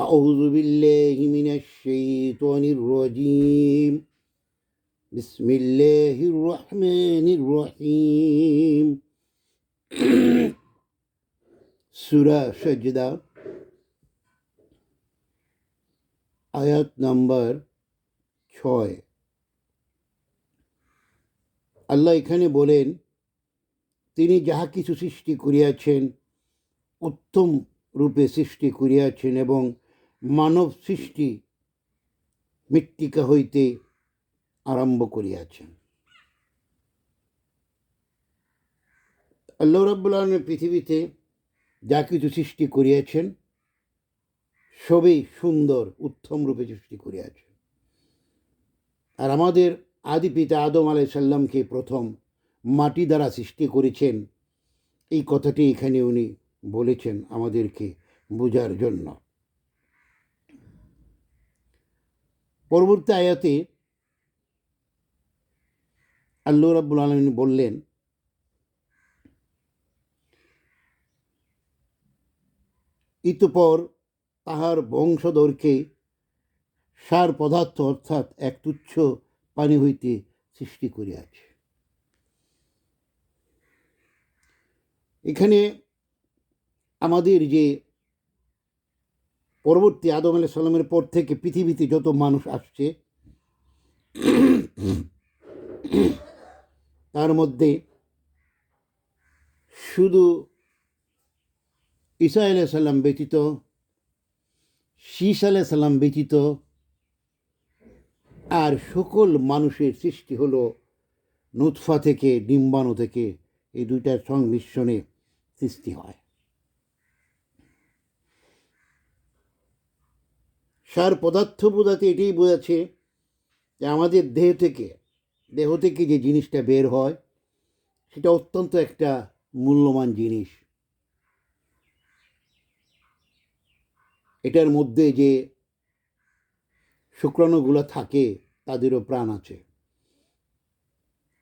أعوذ بالله من الشيطان الرجيم بسم الله الرحمن الرحيم সূরা সাজদা আয়াত নাম্বার 6। আল্লাহ এখানে বলেন, তিনি যাহা কিছু সৃষ্টি করিয়াছেন উত্তম রূপে সৃষ্টি করিয়াছেন এবং মানব সৃষ্টি মৃত্তিকা হইতে আরম্ভ করিয়াছেন। আল্লাহ রাব্বুল আলামিন পৃথিবীতে যা কিছু সৃষ্টি করিয়াছেন সবই সুন্দর উত্তম রূপে সৃষ্টি করিয়াছেন। আর আমাদের আদি পিতা আদম আলাইহিস সালামকে প্রথম মাটি দ্বারা সৃষ্টি করেছেন, এই কথাটি এখানে উনি বলেছেন আমাদেরকে বোঝার জন্য। পরবর্তী আয়াতে আল্লাহ রাব্বুল আলামিন বললেন, ইতঃপর তাহার বংশধরকে সার পদার্থ অর্থাৎ এক তুচ্ছ পানি হইতে সৃষ্টি করিয়াছে। এখানে আমাদের যে পরবর্তী আদম আলাইহিস সালামের পর থেকে পৃথিবীতে যত মানুষ আসছে তার মধ্যে শুধু ঈসা আলাইহিস সালাম ব্যতীত, শীস আলাইহিস সালাম ব্যতীত আর সকল মানুষের সৃষ্টি হলো নুতফা থেকে, ডিম্বাণু থেকে। এই দুইটার সংমিশ্রণে সৃষ্টি হয়। সার পদার্থ বোঝাতে এটাই বোঝাচ্ছে যে আমাদের দেহ থেকে যে জিনিসটা বের হয় সেটা অত্যন্ত একটা মূল্যবান জিনিস। এটার মধ্যে যে শুক্রাণুগুলো থাকে তাদেরও প্রাণ আছে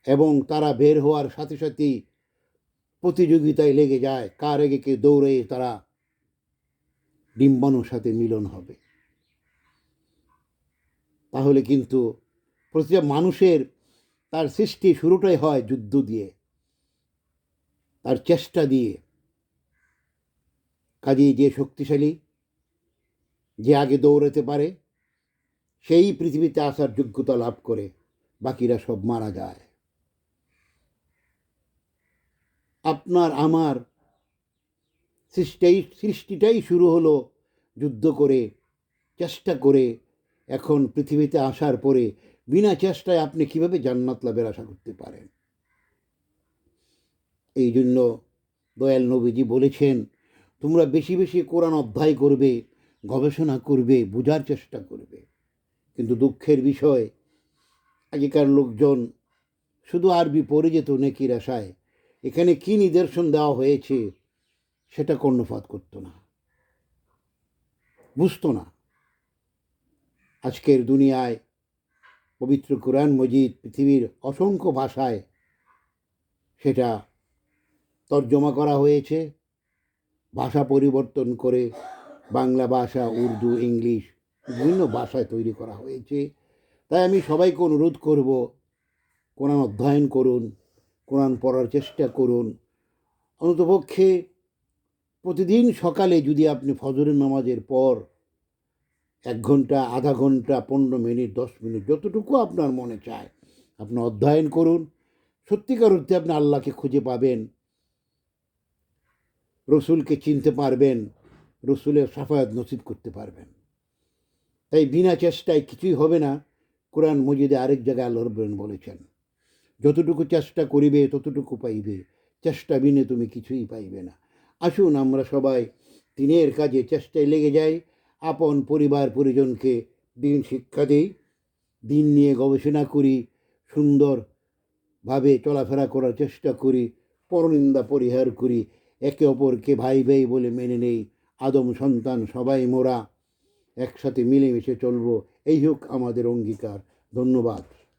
এবং তারা বের হওয়ার সাথে সাথেই প্রতিযোগিতায় লেগে যায়, কার আগে কে দৌড়ে তারা ডিম্বাণুর সাথে মিলন হবে। তাহলে কিন্তু প্রতিটা মানুষের তার সৃষ্টি শুরুটাই হয় যুদ্ধ দিয়ে, তার চেষ্টা দিয়ে। কাজেই যে শক্তিশালী, যে আগে দৌড়াতে পারে সেই পৃথিবীতে আসার যোগ্যতা লাভ করে, বাকিরা সব মারা যায়। আপনার আমার সৃষ্টিটাই শুরু হলো যুদ্ধ করে, চেষ্টা করে। এখন পৃথিবীতে আসার পরে বিনা চেষ্টায় আপনি কিভাবে জান্নাত লাভের আশা করতে পারেন? এই জন্য দয়াল নবীজি বলেছেন, তোমরা বেশি বেশি কোরআন অধ্যায় করবে, গবেষণা করবে, বোঝার চেষ্টা করবে। কিন্তু দুঃখের বিষয়, আগেকার লোকজন শুধু আরবি পড়ে যেত নেকির আশায়। এখানে কি নিদর্শন দেওয়া হয়েছে সেটা কর্ণপাত করতো না, বুঝতো না। আজকের দুনিয়ায় পবিত্র কোরআন মজিদ পৃথিবীর অসংখ্য ভাষায় সেটা তর্জমা করা হয়েছে, ভাষা পরিবর্তন করে বাংলা ভাষা, উর্দু, ইংলিশ বিভিন্ন ভাষায় তৈরি করা হয়েছে। তাই আমি সবাইকে অনুরোধ করব, কোরআন অধ্যয়ন করুন, কোরআন পড়ার চেষ্টা করুন। অন্ততপক্ষে প্রতিদিন সকালে যদি আপনি ফজরের নামাজের পর 1 ঘন্টা, আধা ঘন্টা, 15 মিনিট, 10 মিনিট, যতটুকু আপনার মনে চায় আপনি অধ্যয়ন করুন। সত্যিকার অর্থে আপনি আল্লাহকে খুঁজে পাবেন, রসুলকে চিনতে পারবেন, রসুলের শাফায়াত নসিব করতে পারবেন। তাই বিনা চেষ্টায় কিছুই হবে না। কোরআন মজিদে আরেক জায়গায় আল্লাহ রাব্বুল বলেছেন, যতটুকু চেষ্টা করিবে ততটুকু পাইবে, চেষ্টা বিনে তুমি কিছুই পাইবে না। আসুন আমরা সবাই দিনের কাজে চেষ্টায় লেগে যাই, আপন পরিবার পরিজনকে দিন শিক্ষা দিই, দিন নিয়ে গবেষণা করি, সুন্দরভাবে চলাফেরা করার চেষ্টা করি, পরনিন্দা পরিহার করি, একে অপরকে ভাই ভাই বলে মেনে নেই। আদম সন্তান সবাই মোরা, একসাথে মিলেমিশে চলবো, এই হোক আমাদের অঙ্গীকার। ধন্যবাদ।